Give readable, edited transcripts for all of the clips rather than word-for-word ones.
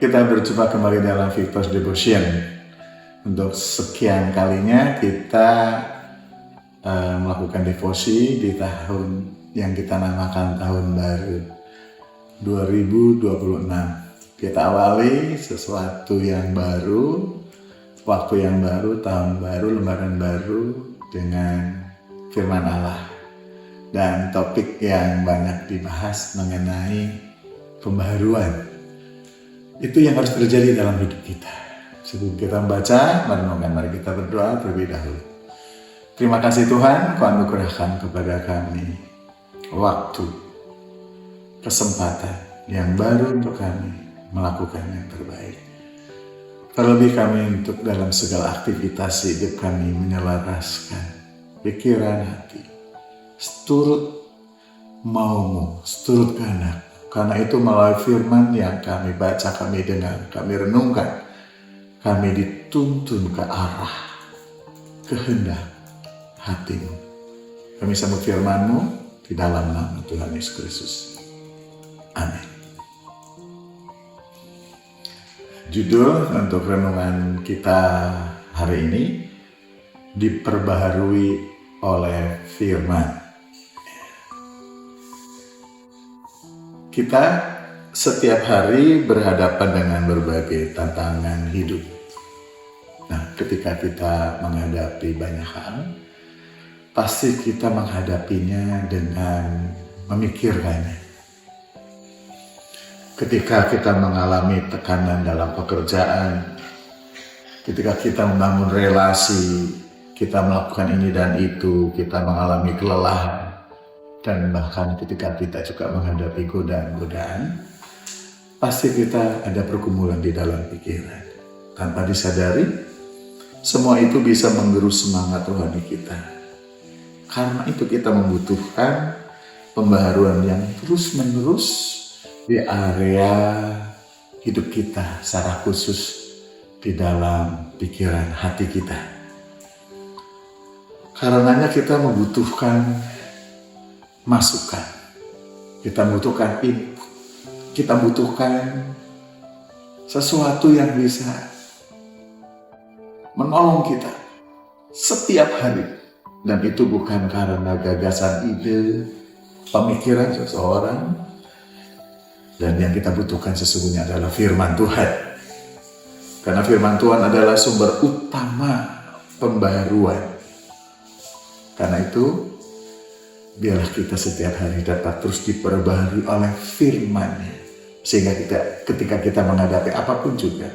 Kita berjumpa kembali dalam Victor's Devotion. Untuk sekian kalinya kita melakukan devosi di tahun yang kita namakan tahun baru 2026. Kita awali sesuatu yang baru, waktu yang baru, tahun baru, lembaran baru dengan firman Allah. Dan topik yang banyak dibahas mengenai pembaharuan. Itu yang harus terjadi dalam hidup kita. Sebelum kita membaca, mari kita berdoa terlebih dahulu. Terima kasih Tuhan, Kau anugerahkan kepada kami waktu, kesempatan yang baru untuk kami melakukan yang terbaik. Terlebih kami untuk dalam segala aktivitas hidup kami menyelaraskan pikiran hati, seturut maumu, seturut kehendak. Karena itu melalui firman yang kami baca, kami dengar, kami renungkan, kami dituntun ke arah kehendak hatimu. Kami sambut firman-Mu di dalam nama Tuhan Yesus Kristus. Amin. Judul untuk renungan kita hari ini, diperbaharui oleh firman. Kita setiap hari berhadapan dengan berbagai tantangan hidup. Nah, ketika kita menghadapi banyak hal, pasti kita menghadapinya dengan memikirkannya. Ketika kita mengalami tekanan dalam pekerjaan, ketika kita membangun relasi, kita melakukan ini dan itu, kita mengalami kelelahan, dan bahkan ketika kita juga menghadapi godaan-godaan, pasti kita ada pergumulan di dalam pikiran. Tanpa disadari, semua itu bisa menggerus semangat rohani kita. Karena itu kita membutuhkan pembaharuan yang terus-menerus di area hidup kita, secara khusus di dalam pikiran hati kita. Karenanya kita membutuhkan masukan, kita membutuhkan input, kita membutuhkan sesuatu yang bisa menolong kita setiap hari. Dan itu bukan karena gagasan, ide, pemikiran seseorang. Dan yang kita butuhkan sesungguhnya adalah firman Tuhan. Karena firman Tuhan adalah sumber utama pembaharuan. Karena itu, biarlah kita setiap hari dapat terus diperbaharui oleh firman-Nya. Sehingga ketika kita menghadapi apapun juga,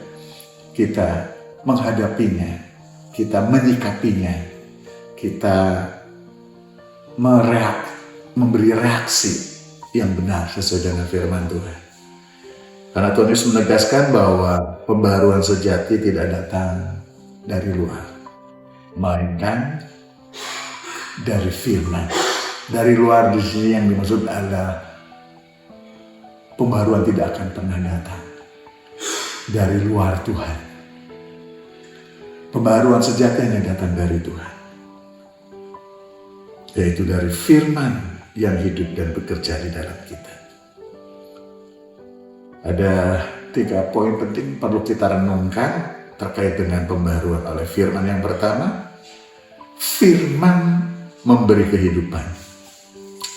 kita menghadapinya, kita menyikapinya, kita memberi reaksi yang benar sesuai dengan firman Tuhan. Karena Tuhan Yesus menegaskan bahwa pembaharuan sejati tidak datang dari luar, melainkan dari firman. Dari luar di sini yang dimaksud adalah pembaharuan tidak akan pernah datang dari luar Tuhan. Pembaharuan sejati hanya datang dari Tuhan, yaitu dari firman yang hidup dan bekerja di dalam kita. Ada 3 poin penting perlu kita renungkan terkait dengan pembaharuan oleh firman. Yang pertama, firman memberi kehidupan.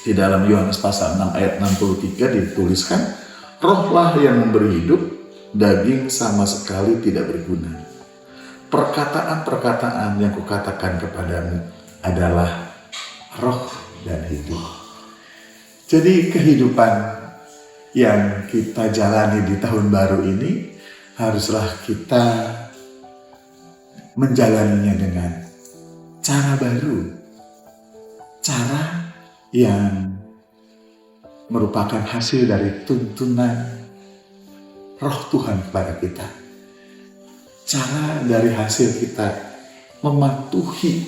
Di dalam Yohanes pasal 6 ayat 63 dituliskan, rohlah yang memberi hidup, daging sama sekali tidak berguna. Perkataan-perkataan yang kukatakan kepadamu adalah roh dan hidup. Jadi kehidupan yang kita jalani di tahun baru ini haruslah kita menjalaninya dengan cara baru. Cara yang merupakan hasil dari tuntunan roh Tuhan kepada kita. Cara dari hasil kita mematuhi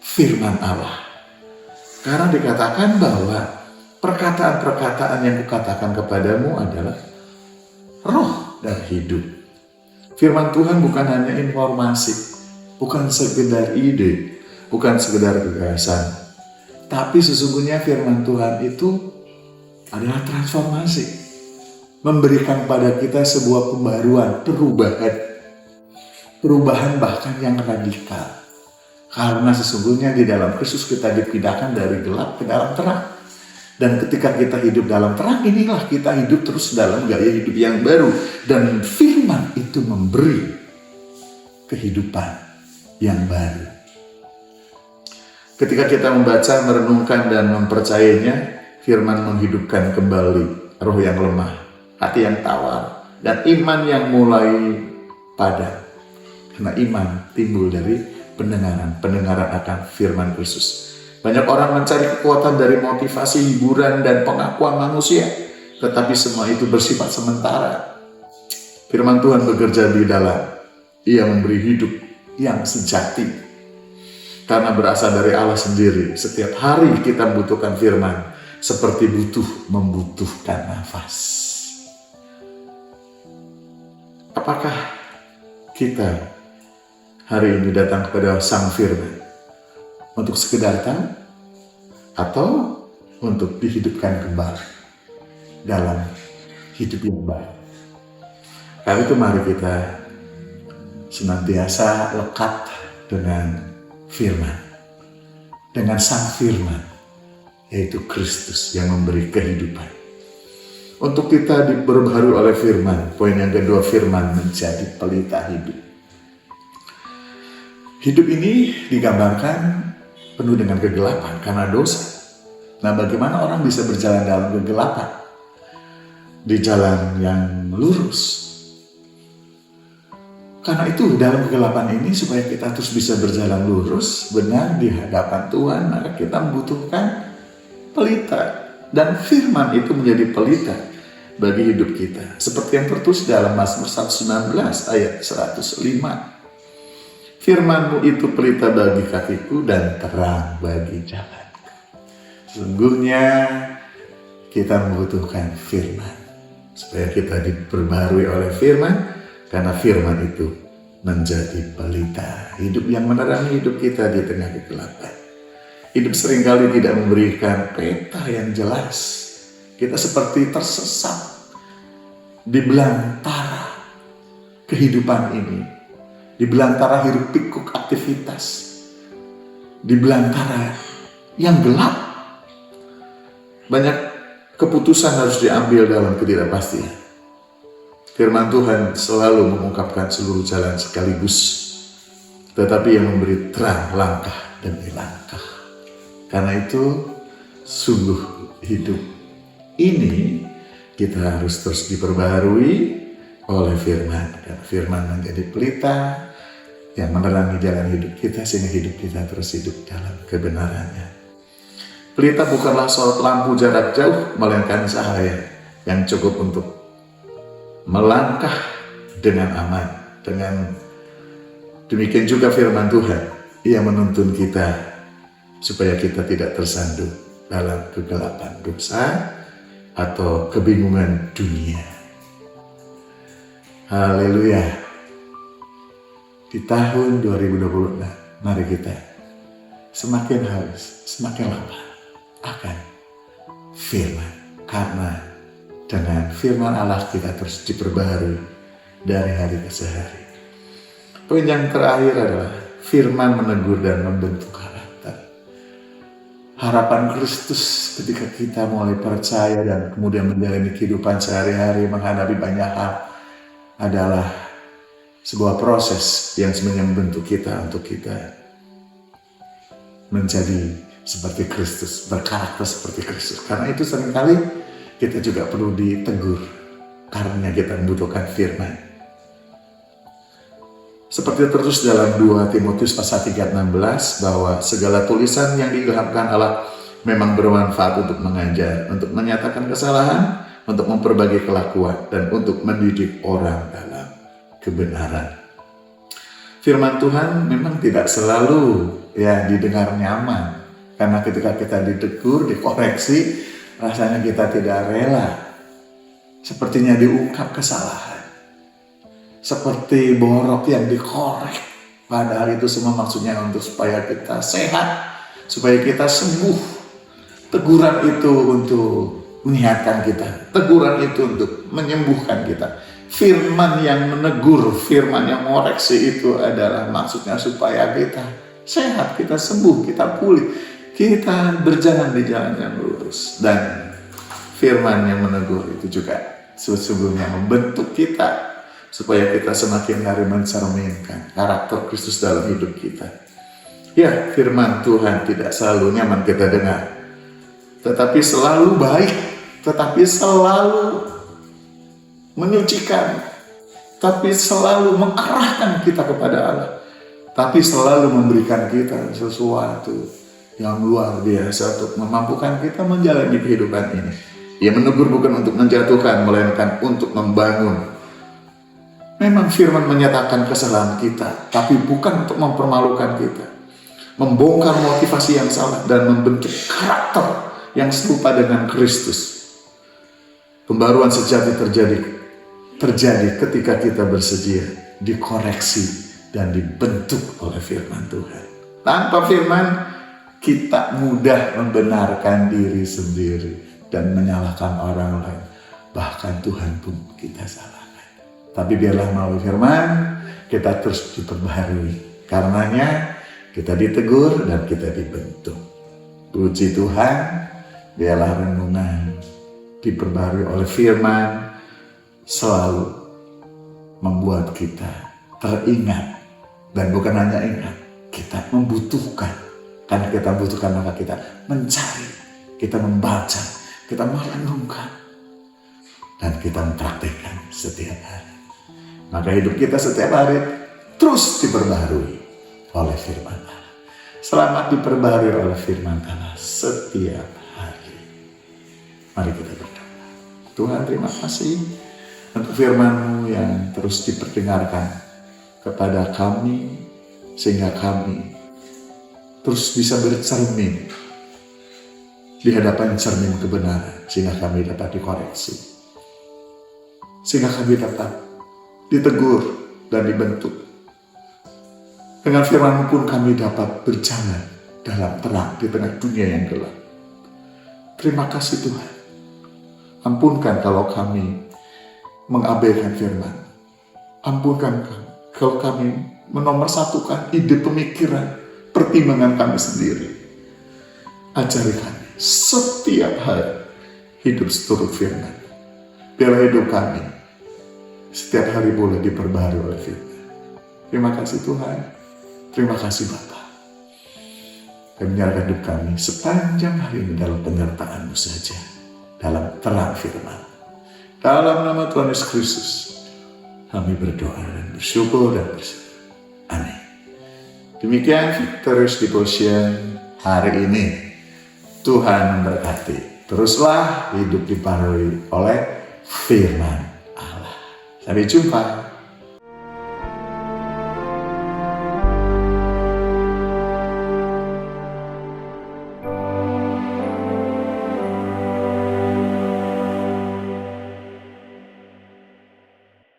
firman Allah. Karena dikatakan bahwa perkataan-perkataan yang kukatakan kepadamu adalah roh dan hidup. Firman Tuhan bukan hanya informasi, bukan sekedar ide, bukan sekedar gagasan. Tapi sesungguhnya firman Tuhan itu adalah transformasi. memberikan pada kita sebuah pembaruan, perubahan bahkan yang radikal. Karena sesungguhnya di dalam Kristus kita dipindahkan dari gelap ke dalam terang. Dan ketika kita hidup dalam terang, inilah kita hidup terus dalam gaya hidup yang baru. Dan firman itu memberi kehidupan yang baru. Ketika kita membaca, merenungkan, dan mempercayainya, firman menghidupkan kembali roh yang lemah, hati yang tawar, dan iman yang mulai padam. Karena iman timbul dari pendengaran akan firman Kristus. Banyak orang mencari kekuatan dari motivasi, hiburan, dan pengakuan manusia. Tetapi semua itu bersifat sementara. Firman Tuhan bekerja di dalam. Ia memberi hidup yang sejati. Karena berasal dari Allah sendiri. Setiap hari kita membutuhkan firman. Seperti membutuhkan nafas. Apakah kita hari ini datang kepada Sang Firman untuk sekedar tahu atau untuk dihidupkan kembali dalam hidup yang baik? Karena itu mari kita senantiasa lekat dengan firman, dengan Sang Firman, yaitu Kristus yang memberi kehidupan. Untuk kita diperbaharui oleh firman. Poin yang kedua, firman menjadi pelita hidup. Hidup ini digambarkan penuh dengan kegelapan karena dosa. Nah, bagaimana orang bisa berjalan dalam kegelapan? Di jalan yang lurus. Karena itu dalam kegelapan ini supaya kita terus bisa berjalan lurus, benar di hadapan Tuhan, maka kita membutuhkan pelita. Dan firman itu menjadi pelita bagi hidup kita. Seperti yang tertulis dalam Mazmur 119 ayat 105. Firman-Mu itu pelita bagi kakiku dan terang bagi jalanku. Sesungguhnya kita membutuhkan firman. Supaya kita diperbarui oleh firman. Karena firman itu menjadi pelita. Hidup yang menerangi hidup kita di tengah kegelapan. Hidup seringkali tidak memberikan peta yang jelas. Kita seperti tersesat di belantara kehidupan ini. Di belantara hiruk pikuk aktivitas, di belantara yang gelap. Banyak keputusan harus diambil dalam ketidakpastian. Firman Tuhan selalu mengungkapkan seluruh jalan sekaligus, tetapi yang memberi terang langkah demi langkah. Karena itu sungguh hidup ini kita harus terus diperbaharui oleh firman. Dan firman menjadi pelita yang menerangi jalan hidup kita sehingga hidup kita terus hidup dalam kebenarannya. Pelita bukanlah sorot lampu jarak jauh, melainkan cahaya yang cukup untuk melangkah dengan aman. Dengan demikian juga firman Tuhan, ia menuntun kita supaya kita tidak tersandung dalam kegelapan dosa atau kebingungan dunia. Haleluya. Di tahun 2026, mari kita semakin haus, semakin lapar akan firman. Karena dengan firman Allah kita terus diperbaharui dari hari ke hari. Poin yang terakhir adalah firman menegur dan membentuk karakter. Harapan Kristus ketika kita mulai percaya dan kemudian menjalani kehidupan sehari-hari menghadapi banyak hal adalah sebuah proses yang sebenarnya membentuk kita untuk kita menjadi seperti Kristus, berkarakter seperti Kristus. Karena itu seringkali kita juga perlu ditegur karena kita membutuhkan firman. Seperti terus dalam 2 Timotius pasal 3:16 bahwa segala tulisan yang diilhamkan Allah memang bermanfaat untuk mengajar, untuk menyatakan kesalahan, untuk memperbaiki kelakuan, dan untuk mendidik orang dalam kebenaran. Firman Tuhan memang tidak selalu didengar nyaman. Karena ketika kita ditegur, dikoreksi, rasanya kita tidak rela. Sepertinya diungkap kesalahan. Seperti borok yang dikorek. Padahal itu semua maksudnya untuk supaya kita sehat, supaya kita sembuh. Teguran itu untuk mengingatkan kita, teguran itu untuk menyembuhkan kita. Firman yang menegur, firman yang mengoreksi itu adalah maksudnya supaya kita sehat, kita sembuh, kita pulih, kita berjalan di jalan yang lurus. Dan firman yang menegur itu juga sesungguhnya membentuk kita supaya kita semakin hari mencerminkan karakter Kristus dalam hidup kita. Ya, firman Tuhan tidak selalu nyaman kita dengar, tetapi selalu baik, tetapi selalu menyucikan, tapi selalu mengarahkan kita kepada Allah, tapi selalu memberikan kita sesuatu yang luar biasa untuk memampukan kita menjalani kehidupan ini. Ia menegur bukan untuk menjatuhkan, melainkan untuk membangun. Memang firman menyatakan kesalahan kita, tapi bukan untuk mempermalukan kita, membongkar motivasi yang salah dan membentuk karakter yang serupa dengan Kristus. Pembaruan sejati terjadi ketika kita bersedia dikoreksi dan dibentuk oleh firman Tuhan. Tanpa firman, kita mudah membenarkan diri sendiri dan menyalahkan orang lain. Bahkan Tuhan pun kita salahkan. Tapi biarlah melalui firman, kita terus diperbaharui. Karenanya kita ditegur dan kita dibentuk. Puji Tuhan, biarlah renungan diperbaharui oleh firman selalu membuat kita teringat, dan bukan hanya ingat, kita membutuhkan. Karena kita membutuhkan, maka kita mencari, kita membaca, kita merenungkan, dan kita mempraktikkan setiap hari. Maka hidup kita setiap hari terus diperbaharui oleh firman Allah. Selamat diperbaharui oleh firman Allah setiap hari. Mari kita berdoa. Tuhan, terima kasih untuk firman-Mu yang terus diperdengarkan kepada kami, sehingga kami terus bisa bercermin di hadapan cermin kebenaran, sehingga kami dapat dikoreksi, sehingga kami dapat ditegur dan dibentuk. Dengan firman-Mu pun kami dapat berjalan dalam terang di tengah dunia yang gelap. Terima kasih Tuhan. Ampunkan kalau kami mengabaikan firman. Ampunkan kalau kami menomorsatukan ide pemikiran, pertimbangan kami sendiri. Ajari kami setiap hari hidup seturut firman. Biarlah hidup kami setiap hari boleh diperbaharui oleh firman. Terima kasih Tuhan. Terima kasih Bapa. Kami menyerahkan hidup kami sepanjang hari ini dalam penyertaan-Mu saja, dalam terang firman. Dalam nama Tuhan Yesus Kristus, kami berdoa dan bersyukur dan berserah. Amin. Demikian Victorious Devotion hari ini. Tuhan memberkati. Teruslah hidup diperbaharui oleh firman Allah. Sampai jumpa.